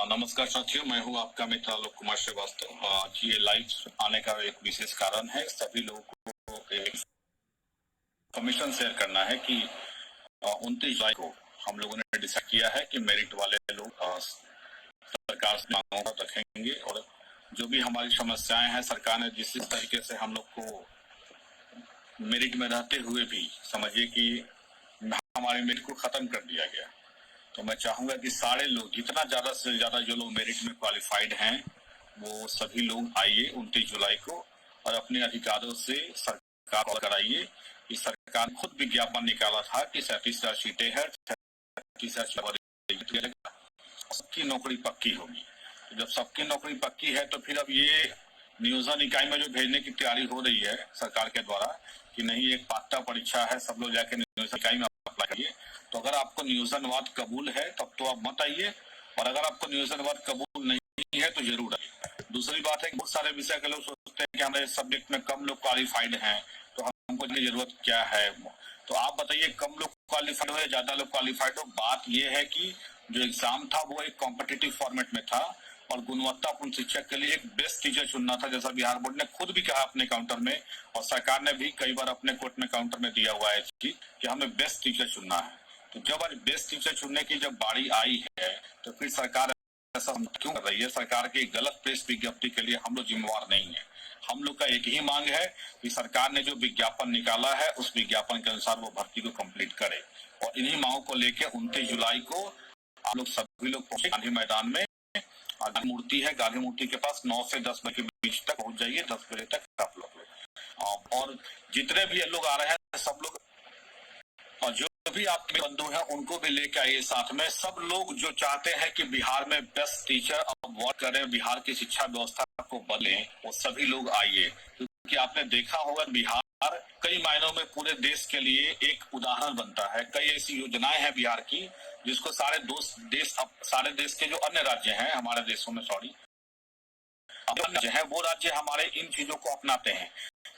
नमस्कार साथियों, मैं हूं आपका मित्र आलोक कुमार श्रीवास्तव। आज ये लाइव आने का एक विशेष कारण है, सभी लोगों को एक इन्फॉर्मेशन शेयर करना है कि 29 जुलाई को हम लोगों ने डिसाइड किया है कि मेरिट वाले लोग सरकार से मांगों को रखेंगे और जो भी हमारी समस्याएं हैं सरकार ने जिस तरीके से हम लोग को मेरिट में रहते हुए भी समझिए कि हमारे मेरिट को खत्म कर दिया गया। तो मैं चाहूंगा कि सारे लोग जितना ज्यादा से ज्यादा जो लोग मेरिट में क्वालिफाइड हैं वो सभी लोग आइए 29 जुलाई को और अपने अधिकारों से सरकार को कराइए कि सरकार खुद विज्ञापन निकाला था कि 37,000 सीटें हैं, 37,000 सबकी नौकरी पक्की होगी। तो जब सबकी नौकरी पक्की है तो फिर अब ये नियोजन इकाई में जो भेजने की तैयारी हो रही है सरकार के द्वारा कि नहीं एक पात्रता परीक्षा है, सब लोग जाके नियोजन इकाई में अप्लाई करिए। तो अगर आपको नियोजनवाद कबूल है तब तो आप मत आइए, और अगर आपको नियोजनवाद कबूल नहीं है तो जरूर आइए। दूसरी बात है कि बहुत सारे विषय के लोग सोचते हैं कि हमारे सब्जेक्ट में कम लोग क्वालिफाइड हैं तो हमको जरूरत क्या है। तो आप बताइए कम लोग क्वालिफाइड हो या ज्यादा लोग क्वालिफाइड हो, बात यह है कि जो एग्जाम था वो एक कॉम्पिटिटिव फॉर्मेट में था और गुणवत्तापूर्ण शिक्षक के लिए एक बेस्ट टीचर चुनना था, जैसा बिहार बोर्ड ने खुद भी कहा अपने काउंटर में और सरकार ने भी कई बार अपने कोर्ट में काउंटर में दिया हुआ है कि हमें बेस्ट टीचर चुनना है। तो जब आज बेस्ट टीचर चुनने की जब बारी आई है तो फिर सरकार ऐसा क्यों कर रही है? सरकार की गलत प्रेस विज्ञप्ति के लिए हम लोग जिम्मेवार नहीं है। हम लोग का एक ही मांग है कि सरकार ने जो विज्ञापन निकाला है उस विज्ञापन के अनुसार वो भर्ती को कंप्लीट करे और इन्हीं मांगों को लेकर 29 जुलाई को आप लोग सभी लोग पहुंचे गांधी मैदान में। गांधी मूर्ति है, गांधी मूर्ति के पास 9 से 10 बजे के बीच तक पहुंच जाइए, 10 बजे तक आप लोग और जितने भी लोग आ रहे हैं सब लोग और जो भी आपके बंधु हैं उनको भी लेके आइए साथ में। सब लोग जो चाहते हैं कि बिहार में बेस्ट टीचर अवार्ड करें, बिहार की शिक्षा व्यवस्था को बदलें, वो सभी लोग आइए, क्योंकि आपने देखा होगा बिहार कई मायनों में पूरे देश के लिए एक उदाहरण बनता है। कई ऐसी योजनाएं हैं बिहार की जिसको सारे देश के जो अन्य राज्य हैं हमारे देशों में है वो राज्य हमारे इन चीजों को अपनाते हैं।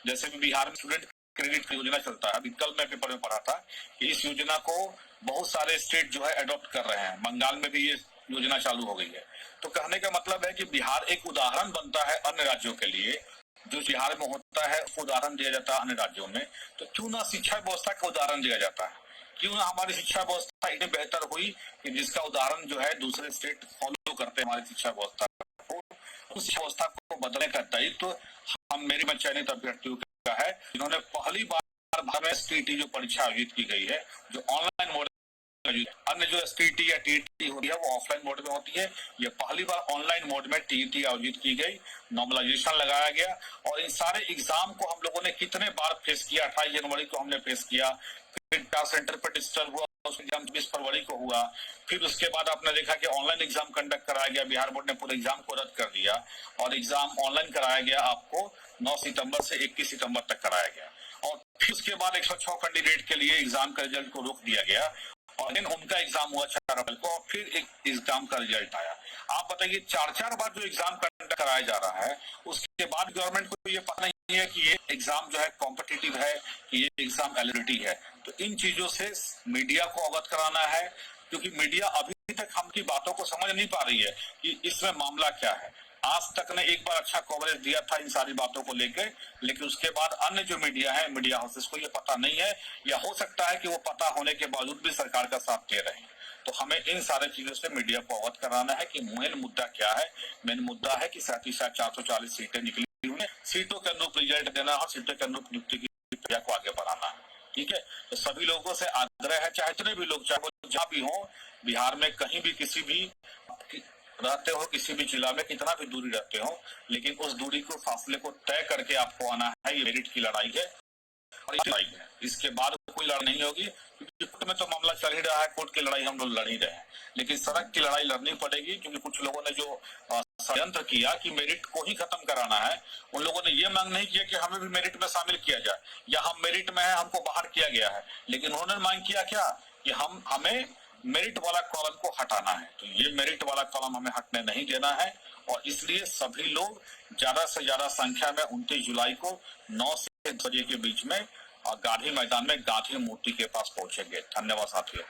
जैसे भी बिहार में स्टूडेंट क्रेडिट की योजना चलता है, अभी कल मैं पेपर में पढ़ा था कि इस योजना को बहुत सारे स्टेट जो है अडॉप्ट कर रहे हैं, बंगाल में भी ये योजना चालू हो गई है। तो कहने का मतलब है कि बिहार एक उदाहरण बनता है अन्य राज्यों के लिए, जो बिहार में होता है उदाहरण दिया जाता है अन्य राज्यों में। तो क्यों ना शिक्षा व्यवस्था का उदाहरण दिया जाता है, क्यों ना हमारी शिक्षा व्यवस्था इतनी बेहतर हुई कि जिसका उदाहरण जो है दूसरे स्टेट फॉलो करते हैं हमारी शिक्षा व्यवस्था को। उस शिक्षा व्यवस्था को बदलने का दायित्व हम मेरी में चयनित अभ्यर्थियों का है, जिन्होंने पहली बार भारत में एसटीईटी जो परीक्षा आयोजित की गई है जो ऑनलाइन मोड, अन्य जो एसटीईटी या टीईटी होती है वो ऑफलाइन मोड में होती है, ये पहली बार ऑनलाइन मोड में टीईटी आयोजित की गई, नॉर्मलाइजेशन लगाया गया और इन सारे एग्जाम को हम लोगों ने कितने बार फेस किया। 28 जनवरी को हमने फेस किया, फिर सेंटर पर डिजिटल हुआ, एग्जाम 20 फरवरी को हुआ, फिर उसके बाद आपने देखा कि ऑनलाइन एग्जाम कंडक्ट कराया गया, बिहार बोर्ड ने पूरे एग्जाम को रद्द कर दिया और एग्जाम ऑनलाइन कराया गया आपको 9 सितंबर से 21 सितंबर तक कराया गया और फिर उसके बाद 106 कैंडिडेट के लिए एग्जाम का रिजल्ट को रोक दिया गया और दिन उनका एग्जाम हुआ 4 अप्रैल को और फिर एक एग्जाम का रिजल्ट आया। आप बताइए 4 बार जो एग्जाम कंडक्ट कराया जा रहा है उसके बाद गवर्नमेंट को ये पता नहीं है कि ये एग्जाम जो है कॉम्पिटिटिव है, कि ये एग्जाम एलिजिबिलिटी है। तो इन चीजों से मीडिया को अवगत कराना है, क्योंकि मीडिया अभी तक हमकी बातों को समझ नहीं पा रही है कि इसमें मामला क्या है। आज तक ने एक बार अच्छा कवरेज दिया था इन सारी बातों को लेकर, लेकिन उसके बाद अन्य जो मीडिया है, मीडिया हाउसेस को ये पता नहीं है या हो सकता है कि वो पता होने के बावजूद भी सरकार का साथ दे रहे हैं। तो हमें इन सारे चीजों से मीडिया को अवगत कराना है कि मेन मुद्दा क्या है। मेन मुद्दा है कि 37,440 सीटें निकली हुई है, सीटों के अनुरूप रिजल्ट देना और सीटों के अनुरूप नियुक्ति की प्रक्रिया को आगे बढ़ाना है। ठीक है, तो सभी लोगों से आग्रह है, चाहे जितने भी लोग, चाहे वो जहाँ भी हो, बिहार में कहीं भी किसी भी रहते हो, किसी भी जिला में कितना भी दूरी रहते हो, लेकिन उस दूरी को फासले को तय करके आपको आना है। ये मेरिट की लड़ाई है और ये लड़ाई है, इसके बाद कोई लड़ाई नहीं होगी, क्योंकि कोर्ट में तो मामला चल ही रहा है, कोर्ट की लड़ाई हम लोग लड़ ही रहे हैं, लेकिन सड़क की लड़ाई लड़नी पड़ेगी। क्योंकि कुछ लोगों ने जो षड्यंत्र किया कि मेरिट को ही खत्म कराना है, उन लोगों ने ये मांग नहीं किया कि हमें भी मेरिट में शामिल किया जाए या हम मेरिट में है हमको बाहर किया गया है, लेकिन उन्होंने मांग किया क्या कि हमें मेरिट वाला कॉलम को हटाना है। तो ये मेरिट वाला कॉलम हमें हटने नहीं देना है और इसलिए सभी लोग ज्यादा से ज्यादा संख्या में 29 जुलाई को 9 से 10 बजे के बीच में गांधी मैदान में गांधी मूर्ति के पास पहुंचेंगे। धन्यवाद साथियों।